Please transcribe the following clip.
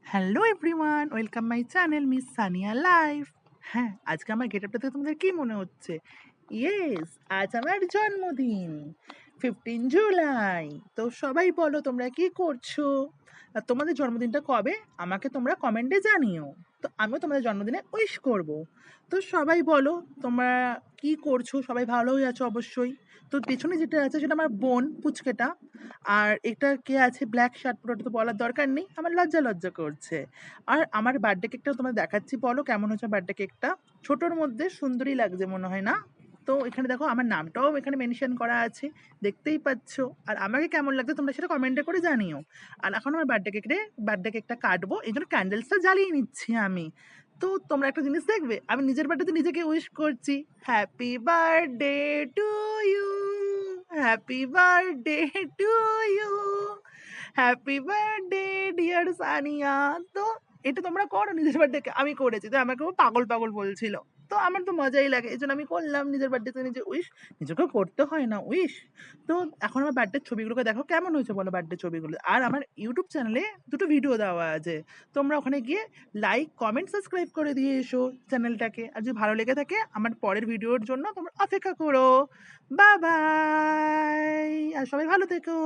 Hello everyone, welcome my channel miss Sania life. হ্যাঁ, আজকে আমার গেটআপটা থেকে তোমাদের কি মনে হচ্ছে? ইয়েস, আজ আমার জন্মদিন, 15 জুলাই। তো সবাই বলো তোমরা কি করছো? আর তোমাদের জন্মদিনটা কবে আমাকে তোমরা কমেন্টে জানিও। তো আমিও তোমাদের জন্মদিনে উইশ করব। তো সবাই বলো তোমরা কি করছো? সবাই ভালোই আছো অবশ্যই। তো পেছনে যেটা আছে সেটা আমার বোন পুচকেটা। আর এটা কে আছে ব্ল্যাক শার্ট পরে, ওটা তো বলার দরকার নেই, আমার লজ্জা লজ্জা করছে। আর আমার বার্থডে কেকটা তোমাদের দেখাচ্ছি, বলো কেমন হচ্ছে বার্থডে কেকটা। ছোটোর মধ্যে সুন্দরী লাগছে মনে হয় না? তো এখানে দেখো আমার নামটাও এখানে মেনশন করা আছে, দেখতেই পাচ্ছ। আর আমাকে কেমন লাগছে তোমরা সেটা কমেন্টে করে জানিও। আর এখন আমার বার্থডে কেকটা কাটবো, এই জন্য ক্যান্ডেলসটা জ্বালিয়ে নিচ্ছি আমি। তো তোমরা একটা জিনিস দেখবে, আমি নিজের বার্থডেতে নিজেকে উইশ করছি, happy birthday to you, happy birthday to you, happy birthday dear Sania. তো এটা তোমরা করো নিজের বার্থডে, আমি করেছি তো আমাকে ও পাগল পাগল বলছিল। তো আমার তো মজাই লাগে, এই জন্য আমি করলাম নিজের বার্থডেতে নিজে উইশ। নিজেকেও করতে হয় না উইশ? তো এখন আমার বার্থডের ছবিগুলোকে দেখো কেমন হয়েছে বলো, বার্থডে ছবিগুলো। আর আমার ইউটিউব চ্যানেলে দুটো ভিডিও দেওয়া আছে, তোমরা ওখানে গিয়ে লাইক কমেন্ট সাবস্ক্রাইব করে দিয়ে এসো চ্যানেলটাকে। আর যদি ভালো লেগে থাকে আমার পরের ভিডিওর জন্য তোমরা অপেক্ষা করো। বাই বাই, আর সবাই ভালো থেকো।